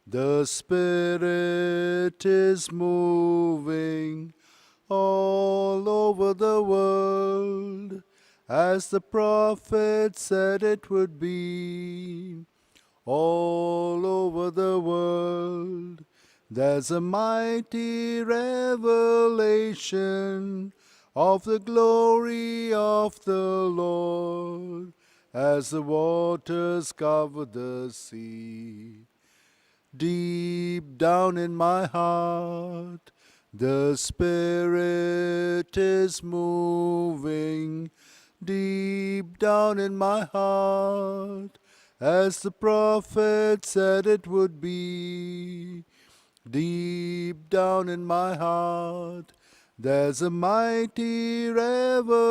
The Spirit is moving all over the world, as the prophet said it would be. All over the world, there's a mighty revelation of the glory of the Lord, as the waters cover the sea. Deep down in my heart, the Spirit is moving. Deep down in my heart, as the prophet said it would be. Deep down in my heart, there's a mighty revelation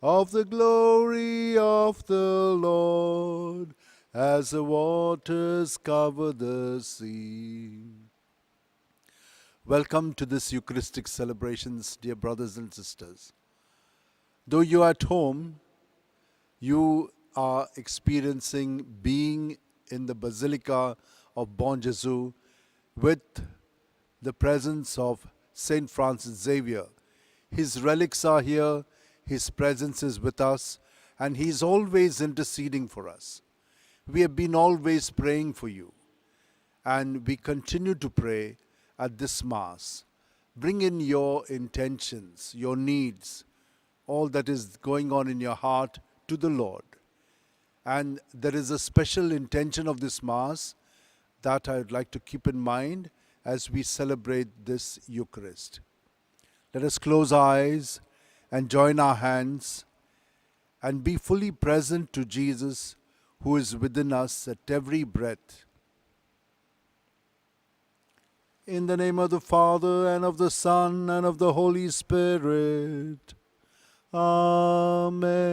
of the glory of the Lord, as the waters cover the sea. Welcome to this Eucharistic celebrations, dear brothers and sisters. Though you are at home, you are experiencing being in the Basilica of Bom with the presence of Saint Francis Xavier. His relics are here, his presence is with us, and he is always interceding for us. We have been always praying for you, and we continue to pray at this Mass. Bring in your intentions, your needs, all that is going on in your heart to the Lord. And there is a special intention of this Mass that I would like to keep in mind as we celebrate this Eucharist. Let us close our eyes and join our hands and be fully present to Jesus, who is within us at every breath. In the name of the Father, and of the Son, and of the Holy Spirit. Amen.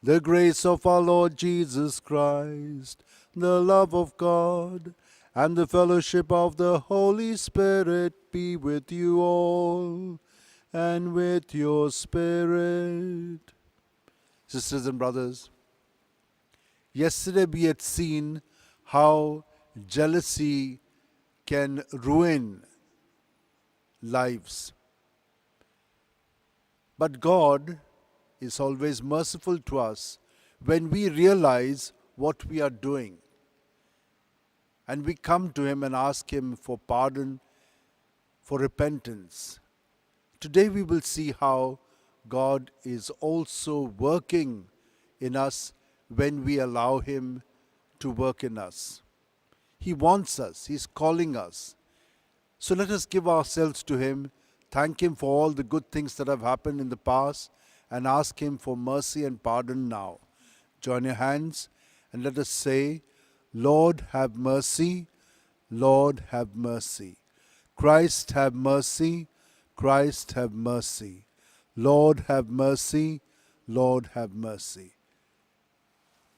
The grace of our Lord Jesus Christ, the love of God, and the fellowship of the Holy Spirit be with you all, and with your spirit. Sisters and brothers, yesterday we had seen how jealousy can ruin lives. But God is always merciful to us when we realize what we are doing. And we come to Him and ask Him for pardon, for repentance. Today we will see how God is also working in us when we allow Him to work in us. He wants us. He's calling us. So let us give ourselves to Him, thank Him for all the good things that have happened in the past, and ask Him for mercy and pardon now. Join your hands and let us say, Lord, have mercy. Lord, have mercy. Christ, have mercy. Christ, have mercy. Lord, have mercy. Lord, have mercy.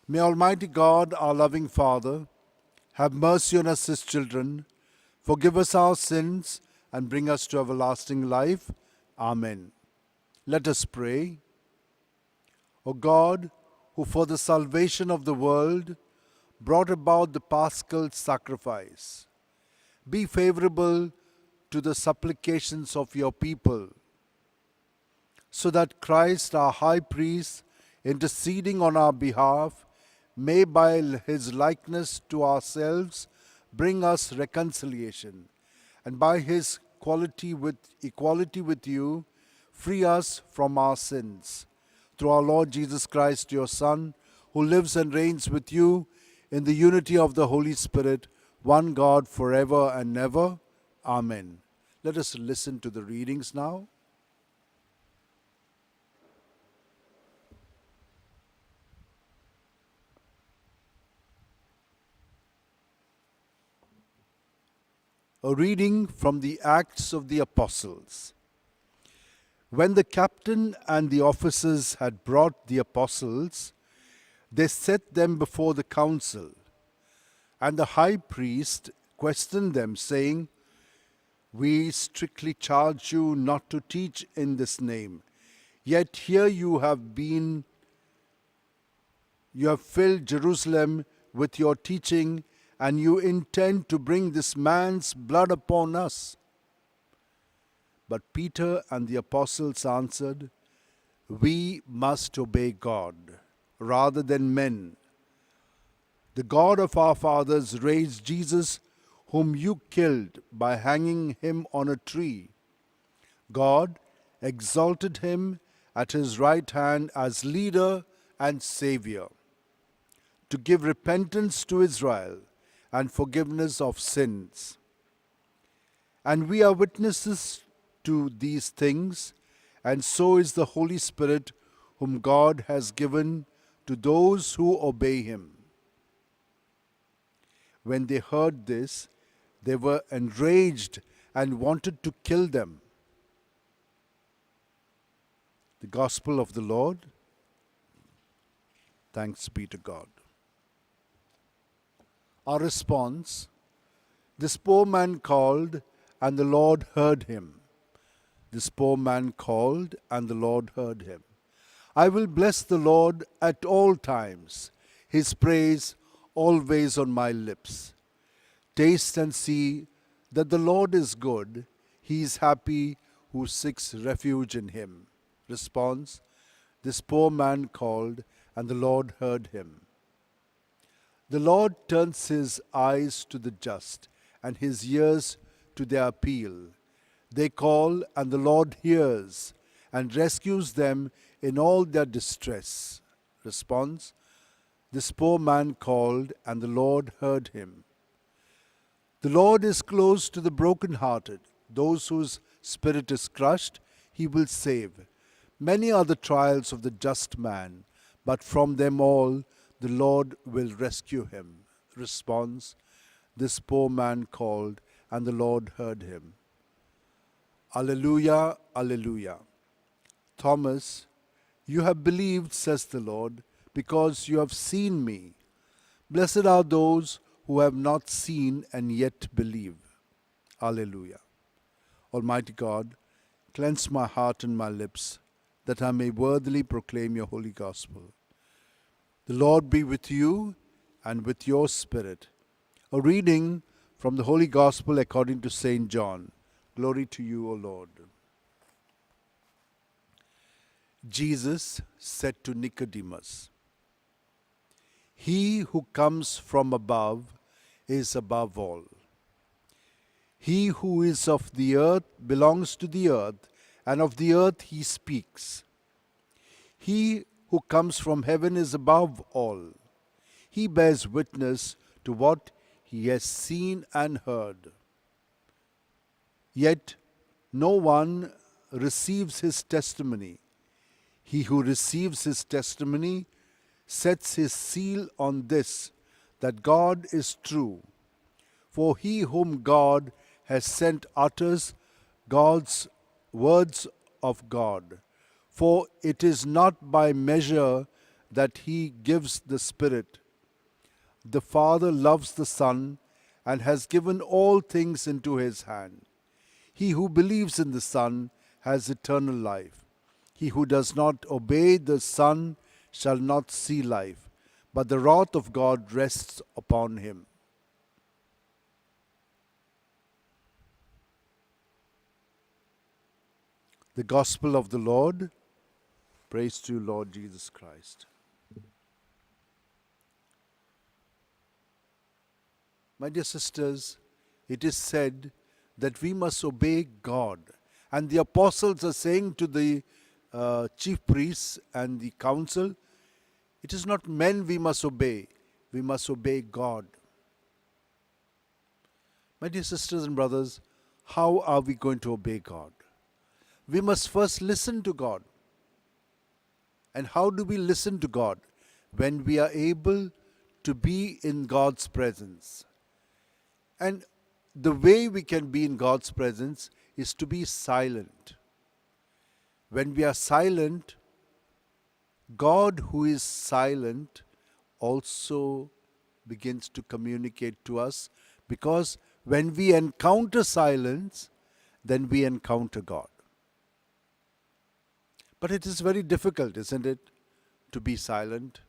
May Almighty God, our loving Father, have mercy on us, His children, forgive us our sins, and bring us to everlasting life. Amen. Let us pray. O God, who for the salvation of the world brought about the Paschal sacrifice, be favorable to the supplications of your people, so that Christ, our high priest, interceding on our behalf, may by his likeness to ourselves bring us reconciliation, and by his equality with you, free us from our sins. Through our Lord Jesus Christ, your Son, who lives and reigns with you in the unity of the Holy Spirit, one God forever and ever. Amen. Let us listen to the readings now. A reading from the Acts of the Apostles. When the captain and the officers had brought the apostles, they set them before the council. And the high priest questioned them, saying, "We strictly charge you not to teach in this name. Yet here you have filled Jerusalem with your teaching, and you intend to bring this man's blood upon us." But Peter and the apostles answered, "We must obey God rather than men. The God of our fathers raised Jesus, whom you killed by hanging him on a tree. God exalted him at his right hand as leader and Savior, to give repentance to Israel and forgiveness of sins. And we are witnesses to these things, and so is the Holy Spirit, whom God has given to those who obey him." When they heard this, they were enraged and wanted to kill them. The Gospel of the Lord. Thanks be to God. Our response: this poor man called, and the Lord heard him. This poor man called, and the Lord heard him. I will bless the Lord at all times, his praise always on my lips. Taste and see that the Lord is good. He is happy who seeks refuge in him. Response: this poor man called, and the Lord heard him. The Lord turns his eyes to the just, and his ears to their appeal. They call, and the Lord hears, and rescues them in all their distress. Response: this poor man called, and the Lord heard him. The Lord is close to the brokenhearted. Those whose spirit is crushed, he will save. Many are the trials of the just man, but from them all the Lord will rescue him. Response: this poor man called, and the Lord heard him. Alleluia, alleluia. Thomas, you have believed, says the Lord, because you have seen me. Blessed are those who have not seen and yet believe. Alleluia. Almighty God, cleanse my heart and my lips, that I may worthily proclaim your holy gospel. The Lord be with you and with your spirit. A reading from the Holy Gospel according to St. John. Glory to you, O Lord. Jesus said to Nicodemus, "He who comes from above is above all. He who is of the earth belongs to the earth, and of the earth he speaks. He who comes from heaven is above all. He bears witness to what he has seen and heard. Yet no one receives his testimony. He who receives his testimony sets his seal on this, that God is true. For he whom God has sent utters God's words of God. For it is not by measure that he gives the Spirit. The Father loves the Son and has given all things into his hand. He who believes in the Son has eternal life. He who does not obey the Son shall not see life, but the wrath of God rests upon him." The Gospel of the Lord. Praise to you, Lord Jesus Christ. My dear sisters, it is said that we must obey God. And the apostles are saying to the chief priests and the council, it is not men we must obey God. My dear sisters and brothers, how are we going to obey God? We must first listen to God. And how do we listen to God? When we are able to be in God's presence. And the way we can be in God's presence is to be silent. When we are silent, God, who is silent, also begins to communicate to us, because when we encounter silence, then we encounter God. But it is very difficult, isn't it, to be silent?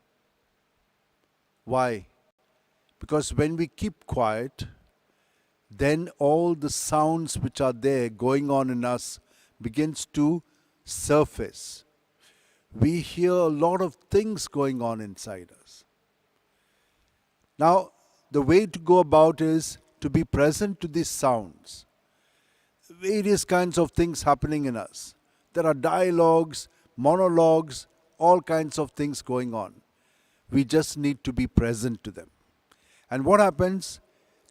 Why? Because when we keep quiet, then all the sounds which are there going on in us begins to surface. We hear a lot of things going on inside us. Now, the way to go about is to be present to these sounds. Various kinds of things happening in us. There are dialogues, monologues, all kinds of things going on. We just need to be present to them. And what happens?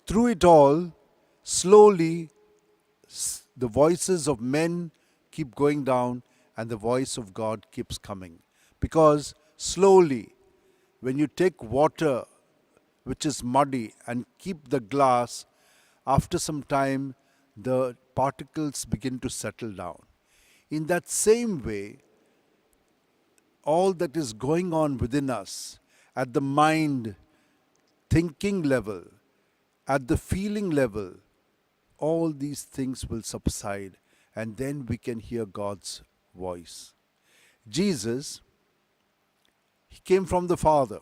Through it all, slowly, the voices of men keep going down and the voice of God keeps coming. Because slowly, when you take water which is muddy and keep the glass, after some time, the particles begin to settle down. In that same way, all that is going on within us, at the mind, thinking level, at the feeling level, all these things will subside, and then we can hear God's voice. Jesus, he came from the Father.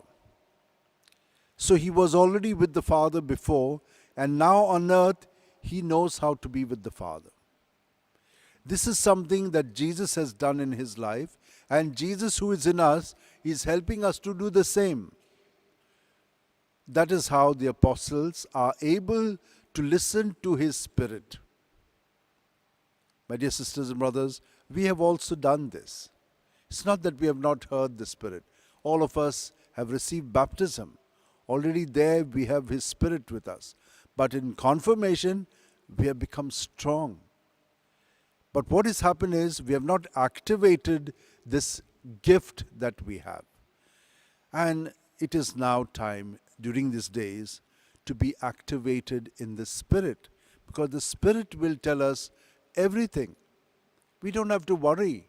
So he was already with the Father before, and now on earth, he knows how to be with the Father. This is something that Jesus has done in his life, and Jesus who is in us is helping us to do the same. That is how the apostles are able to listen to his Spirit. My dear sisters and brothers, we have also done this. It's not that we have not heard the Spirit. All of us have received baptism. Already there we have his Spirit with us. But in confirmation, we have become strong. But what has happened is we have not activated this gift that we have. And it is now time during these days to be activated in the Spirit, because the Spirit will tell us everything. We don't have to worry.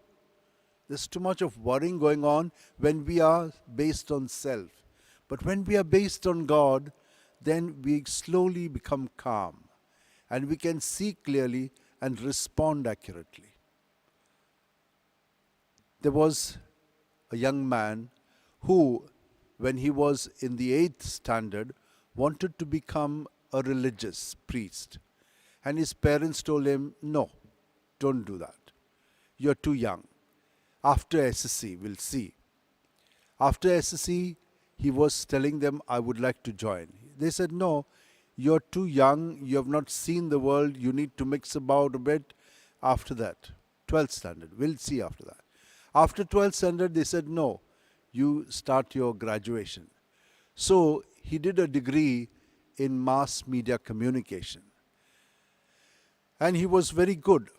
There's too much of worrying going on when we are based on self. But when we are based on God, then we slowly become calm and we can see clearly and respond accurately. There was a young man who, when he was in the 8th standard, wanted to become a religious priest. And his parents told him, no, don't do that. You're too young. After SSC, we'll see. After SSC, he was telling them, I would like to join. They said, no, you're too young. You have not seen the world. You need to mix about a bit. After that, 12th standard, we'll see after that. After 12th standard, they said, no, you start your graduation. So he did a degree in mass media communication. And he was very good.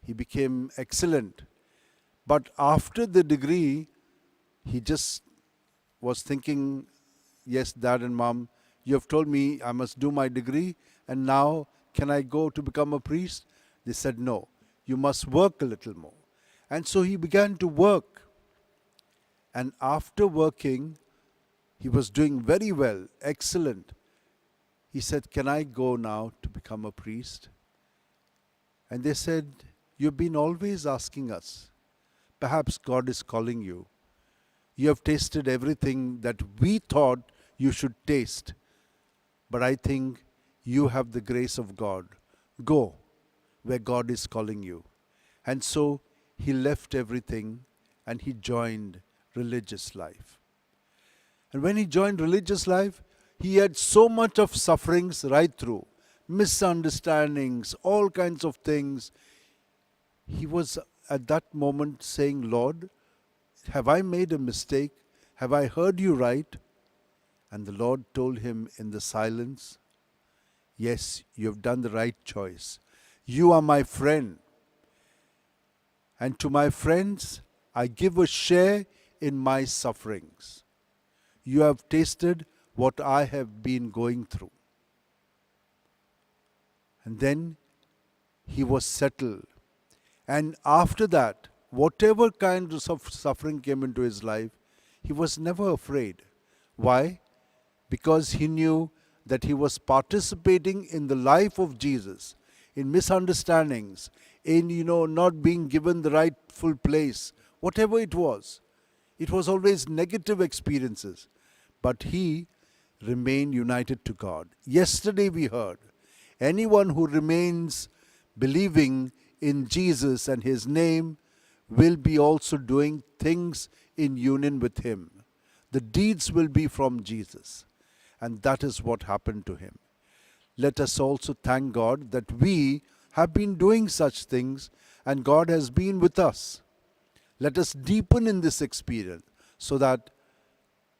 He became excellent. But after the degree, he just was thinking, yes, Dad and Mom, you have told me I must do my degree, and now can I go to become a priest? They said, no, you must work a little more. And so he began to work. And after working, he was doing very well, excellent. He said, can I go now to become a priest? And they said, you've been always asking us. Perhaps God is calling you. You have tasted everything that we thought you should taste. But I think you have the grace of God. Go where God is calling you. And so he left everything and he joined religious life. And when he joined religious life, he had so much of sufferings right through. Misunderstandings, all kinds of things. He was at that moment saying, Lord, have I made a mistake? Have I heard you right? And the Lord told him in the silence, yes, you have done the right choice. You are my friend. And to my friends, I give a share in my sufferings. You have tasted what I have been going through. And then he was settled. And after that, whatever kind of suffering came into his life, he was never afraid. Why? Because he knew that he was participating in the life of Jesus, in misunderstandings, in, not being given the rightful place, whatever it was. It was always negative experiences. But he remain united to God. Yesterday we heard, anyone who remains believing in Jesus and his name will be also doing things in union with him. The deeds will be from Jesus. And that is what happened to him. Let us also thank God that we have been doing such things and God has been with us. Let us deepen in this experience so that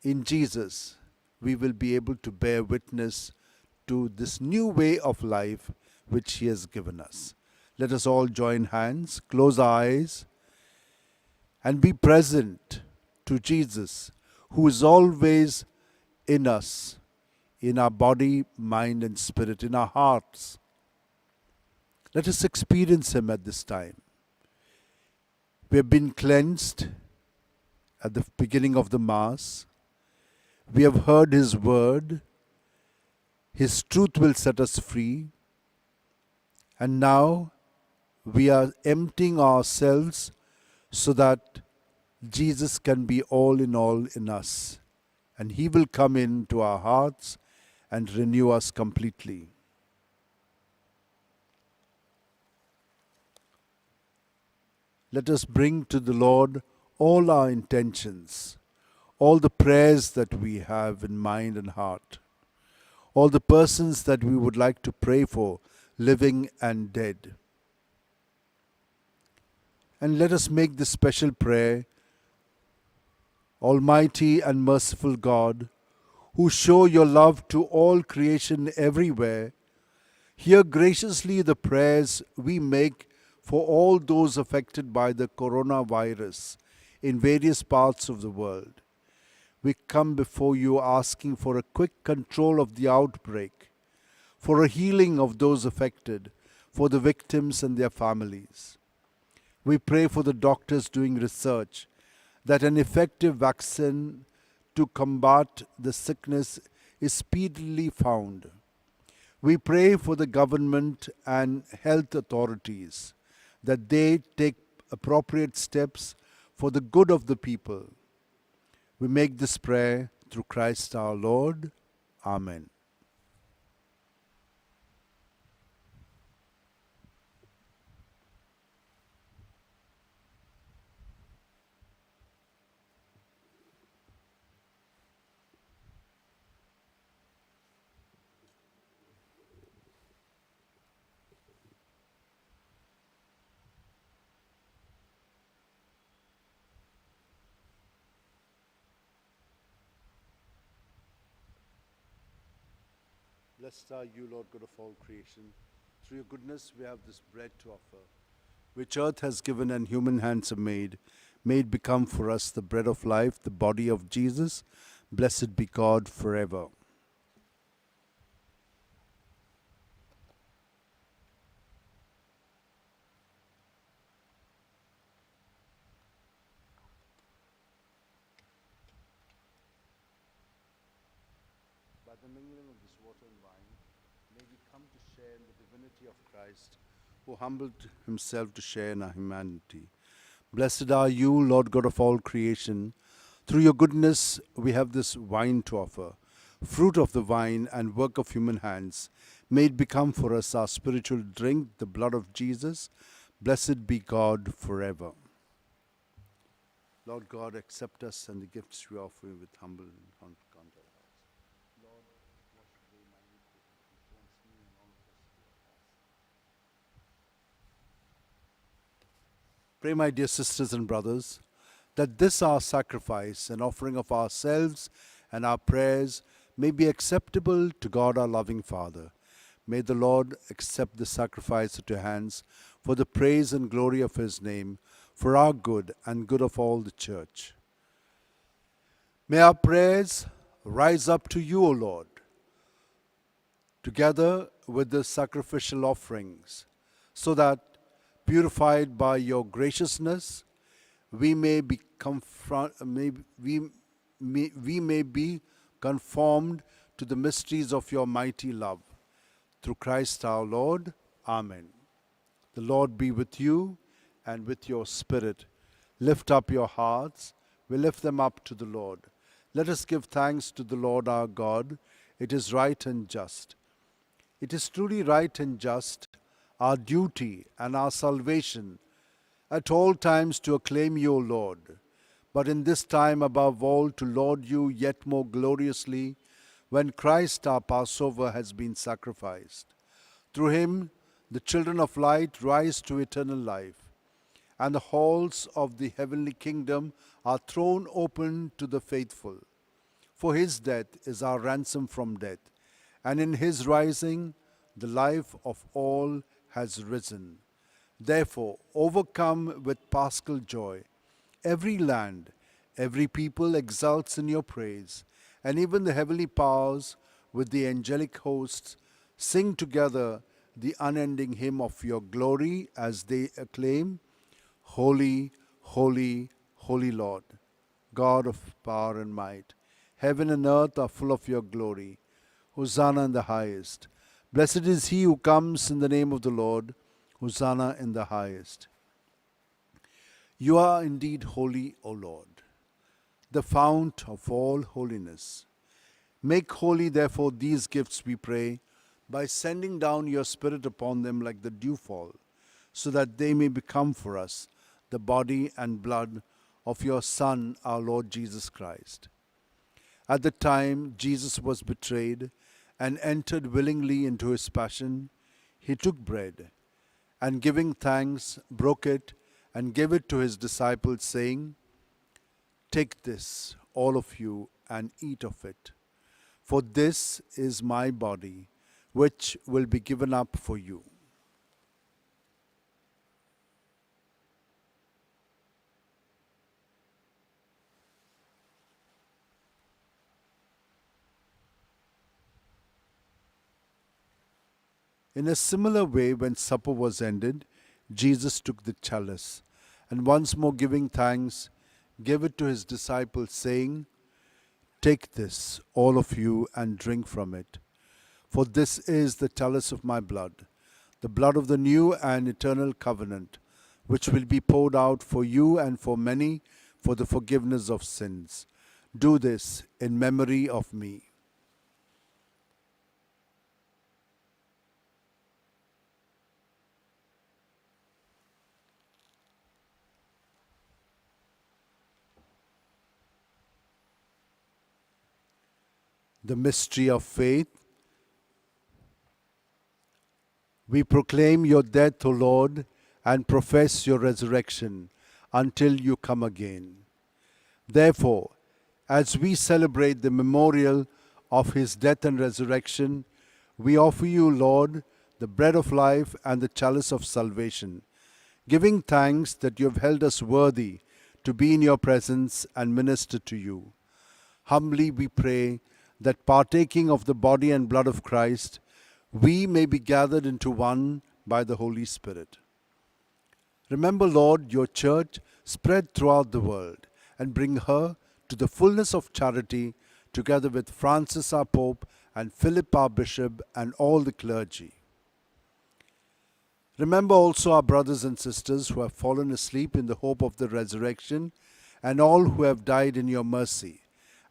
in Jesus we will be able to bear witness to this new way of life which he has given us. Let us all join hands, close our eyes, and be present to Jesus, who is always in us, in our body, mind, and spirit, in our hearts. Let us experience him at this time. We have been cleansed at the beginning of the Mass. We have heard his word. His truth will set us free. And now we are emptying ourselves so that Jesus can be all in us. And he will come into our hearts and renew us completely. Let us bring to the Lord all our intentions, all the prayers that we have in mind and heart, all the persons that we would like to pray for, living and dead. And let us make this special prayer. Almighty and merciful God, who show your love to all creation everywhere, hear graciously the prayers we make for all those affected by the coronavirus in various parts of the world. We come before you asking for a quick control of the outbreak, for a healing of those affected, for the victims and their families. We pray for the doctors doing research that an effective vaccine to combat the sickness is speedily found. We pray for the government and health authorities that they take appropriate steps for the good of the people. We make this prayer through Christ our Lord. Amen. Blessed are you, Lord God of all creation. Through your goodness we have this bread to offer, which earth has given and human hands have made. May it become for us the bread of life, the body of Jesus. Blessed be God forever. By the mingling of this water and wine, may we come to share in the divinity of Christ, who humbled himself to share in our humanity. Blessed are you, Lord God of all creation. Through your goodness we have this wine to offer, fruit of the vine and work of human hands. May it become for us our spiritual drink, the blood of Jesus. Blessed be God forever. Lord God, accept us and the gifts we offer you with humble and contrite hearts. Lord, wash away my iniquity and cleanse me and all of us to your task. Pray, my dear sisters and brothers, that this our sacrifice and offering of ourselves and our prayers may be acceptable to God our loving Father. May the Lord accept the sacrifice at your hands for the praise and glory of his name, for our good and good of all the church. May our prayers rise up to you, O Lord, together with the sacrificial offerings, so that, purified by your graciousness, we may be conformed to the mysteries of your mighty love. Through Christ our Lord. Amen. The Lord be with you and with your spirit. Lift up your hearts. We lift them up to the Lord. Let us give thanks to the Lord our God. It is right and just. It is truly right and just, our duty and our salvation, at all times to acclaim you, O Lord, but in this time above all to laud you yet more gloriously, when Christ our Passover has been sacrificed. Through him the children of light rise to eternal life, and the halls of the heavenly kingdom are thrown open to the faithful. For his death is our ransom from death, and in his rising the life of all has risen. Therefore, overcome with paschal joy, every land, every people exults in your praise, and even the heavenly powers with the angelic hosts sing together the unending hymn of your glory as they acclaim, Holy, holy, holy Lord, God of power and might. Heaven and earth are full of your glory. Hosanna in the highest. Blessed is he who comes in the name of the Lord. Hosanna in the highest. You are indeed holy, O Lord, the fount of all holiness. Make holy, therefore, these gifts, we pray, by sending down your Spirit upon them like the dewfall, so that they may become for us the body and blood of your Son, our Lord Jesus Christ. At the time Jesus was betrayed and entered willingly into his passion, he took bread, and giving thanks, broke it, and gave it to his disciples, saying, Take this, all of you, and eat of it. For this is my body, which will be given up for you. In a similar way, when supper was ended, Jesus took the chalice, and once more giving thanks, gave it to his disciples, saying, Take this, all of you, and drink from it. For this is the chalice of my blood, the blood of the new and eternal covenant, which will be poured out for you and for many for the forgiveness of sins. Do this in memory of me. The mystery of faith. We proclaim your death, O Lord, and profess your resurrection until you come again. Therefore, as we celebrate the memorial of his death and resurrection, we offer you, Lord, the bread of life and the chalice of salvation, giving thanks that you have held us worthy to be in your presence and minister to you. Humbly we pray that partaking of the body and blood of Christ, we may be gathered into one by the Holy Spirit. Remember, Lord, your church spread throughout the world, and bring her to the fullness of charity, together with Francis our Pope, and Philip our Bishop, and all the clergy. Remember also our brothers and sisters who have fallen asleep in the hope of the resurrection, and all who have died in your mercy.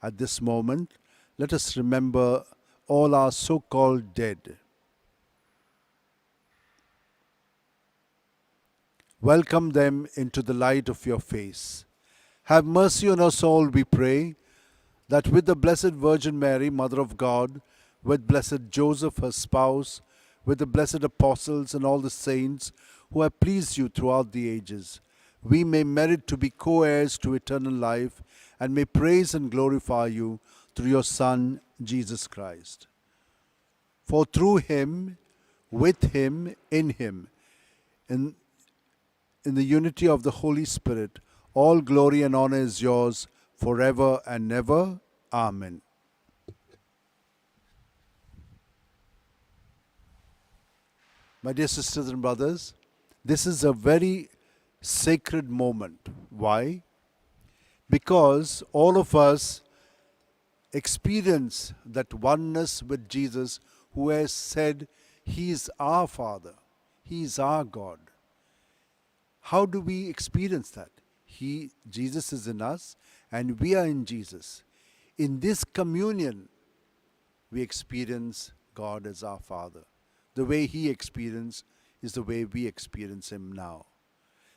At this moment, let us remember all our so-called dead. Welcome them into the light of your face. Have mercy on us all, we pray, that with the Blessed Virgin Mary, Mother of God, with blessed Joseph, her spouse, with the blessed apostles and all the saints who have pleased you throughout the ages, we may merit to be co-heirs to eternal life, and may praise and glorify you through your Son, Jesus Christ. For through him, with him, in the unity of the Holy Spirit, all glory and honor is yours forever and ever. Amen. My dear sisters and brothers, this is a very sacred moment. Why? Because all of us experience that oneness with Jesus, who has said he is our Father, he is our God. How do we experience that? Jesus is in us and we are in Jesus. In this communion, we experience God as our Father. The way He experienced is the way we experience Him now.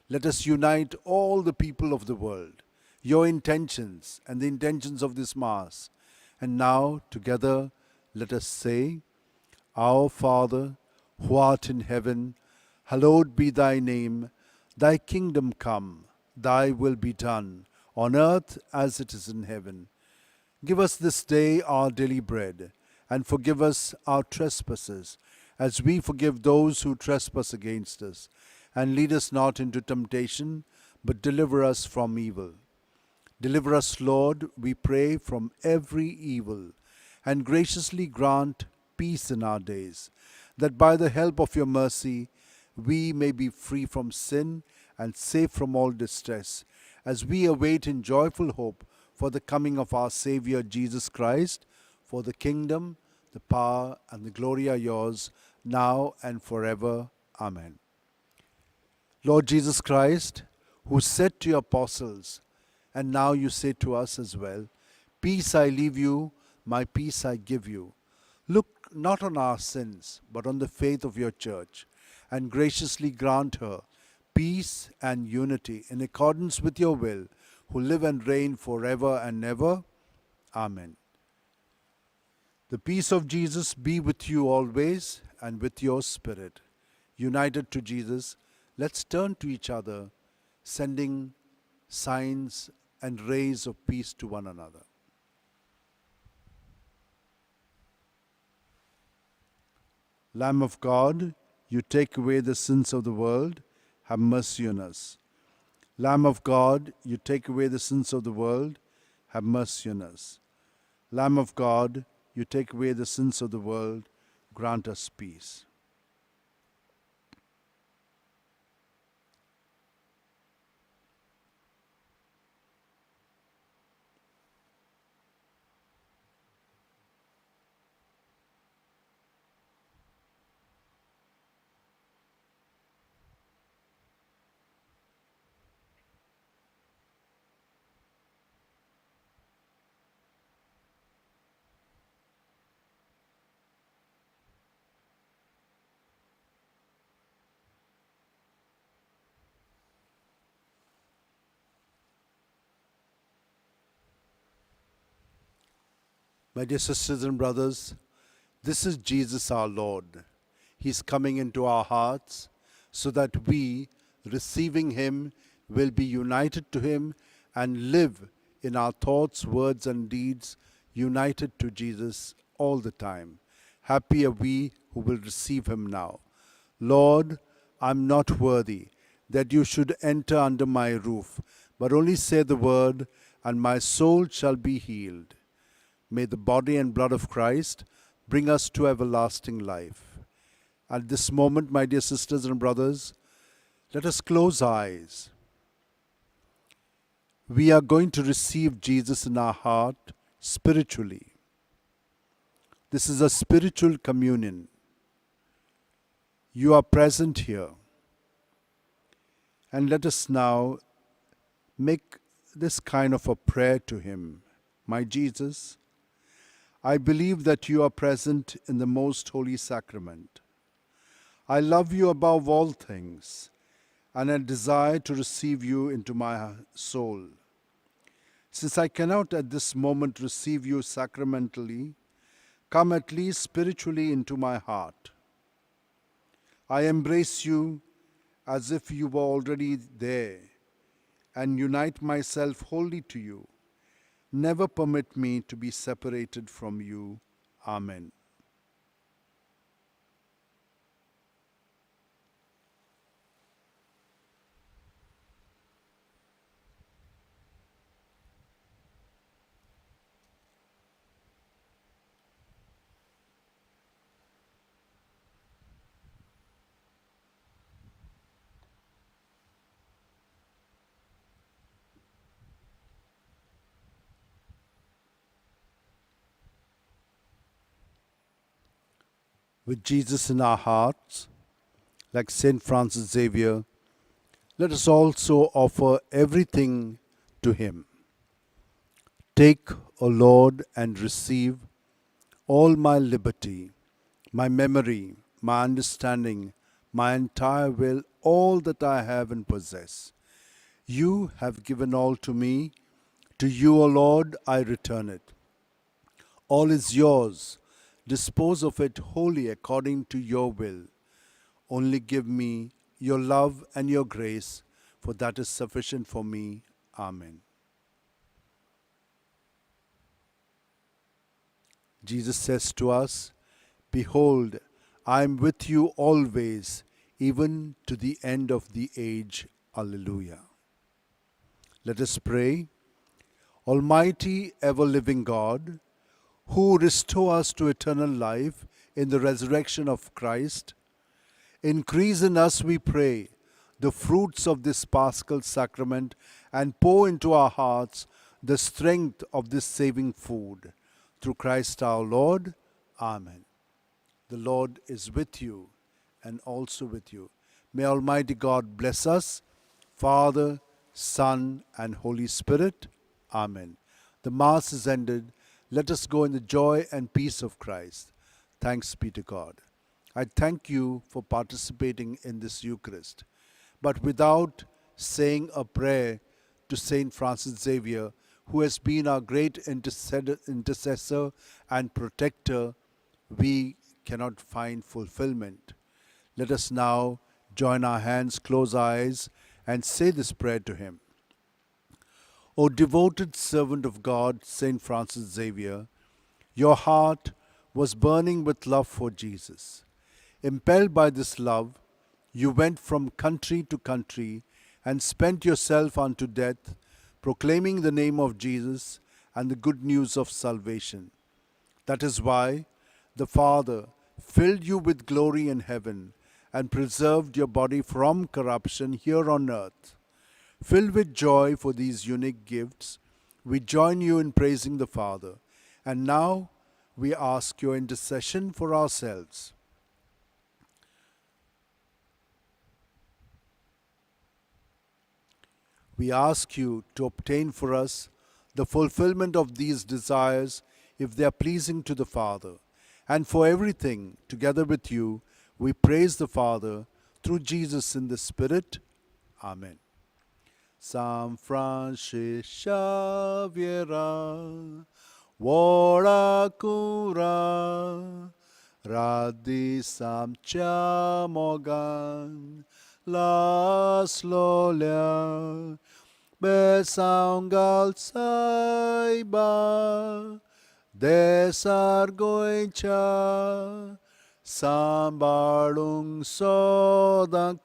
Let us unite all the people of the world, your intentions and the intentions of this Mass. And now, together, let us say, Our Father, who art in heaven, hallowed be thy name. Thy kingdom come, thy will be done, on earth as it is in heaven. Give us this day our daily bread, and forgive us our trespasses, as we forgive those who trespass against us. And lead us not into temptation, but deliver us from evil. Deliver us, Lord, we pray, from every evil, and graciously grant peace in our days, that by the help of your mercy we may be free from sin and safe from all distress, as we await in joyful hope for the coming of our Savior Jesus Christ. For the kingdom, the power, and the glory are yours, now and forever. Amen. Lord Jesus Christ, who said to your apostles, and now you say to us as well, Peace I leave you, my peace I give you. Look not on our sins, but on the faith of your church, and graciously grant her peace and unity in accordance with your will, who live and reign forever and ever. Amen. The peace of Jesus be with you always, and with your spirit. United to Jesus, let's turn to each other, sending signs and rays of peace to one another. Lamb of God, you take away the sins of the world, have mercy on us. Lamb of God, you take away the sins of the world, have mercy on us. Lamb of God, you take away the sins of the world, grant us peace. My dear sisters and brothers, this is Jesus our Lord. He's coming into our hearts so that we, receiving Him, will be united to Him and live in our thoughts, words, and deeds united to Jesus all the time. Happy are we who will receive Him now. Lord, I'm not worthy that you should enter under my roof, but only say the word, and my soul shall be healed. May the body and blood of Christ bring us to everlasting life. At this moment, my dear sisters and brothers, let us close our eyes. We are going to receive Jesus in our heart spiritually. This is a spiritual communion. You are present here. And let us now make this kind of a prayer to Him. My Jesus, I believe that you are present in the most holy sacrament. I love you above all things, and I desire to receive you into my soul. Since I cannot at this moment receive you sacramentally, come at least spiritually into my heart. I embrace you as if you were already there, and unite myself wholly to you. Never permit me to be separated from you. Amen. With Jesus in our hearts, like Saint Francis Xavier, let us also offer everything to Him. Take, O Lord, and receive all my liberty, my memory, my understanding, my entire will, all that I have and possess. You have given all to me. To you, O Lord, I return it. All is yours. Dispose of it wholly according to your will. Only give me your love and your grace, for that is sufficient for me. Amen. Jesus says to us, Behold, I am with you always, even to the end of the age. Alleluia. Let us pray. Almighty, ever-living God, who restore us to eternal life in the resurrection of Christ, increase in us, we pray, the fruits of this Paschal sacrament and pour into our hearts the strength of this saving food. Through Christ our Lord. Amen. The Lord is with you and also with you. May Almighty God bless us, Father, Son, and Holy Spirit. Amen. The Mass is ended. Let us go in the joy and peace of Christ. Thanks be to God. I thank you for participating in this Eucharist. But without saying a prayer to Saint Francis Xavier, who has been our great intercessor and protector, we cannot find fulfillment. Let us now join our hands, close our eyes, and say this prayer to him. O devoted servant of God, Saint Francis Xavier, your heart was burning with love for Jesus. Impelled by this love, you went from country to country and spent yourself unto death, proclaiming the name of Jesus and the good news of salvation. That is why the Father filled you with glory in heaven and preserved your body from corruption here on earth. Filled with joy for these unique gifts, we join you in praising the Father. And now we ask your intercession for ourselves. We ask you to obtain for us the fulfillment of these desires if they are pleasing to the Father. And for everything, together with you, we praise the Father through Jesus in the Spirit. Amen. San Francis Xavier, Vora cura, radisam chamogan, las lolia, besaungal saiba, desargoicha, sambalung sodankal,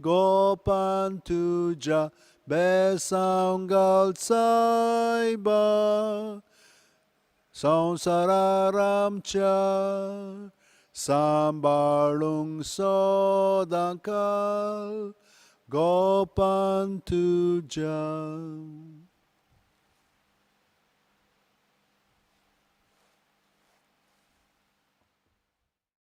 Gopan tuja besaungal saiba sansararam cha sambalung sodankal Gopan tuja.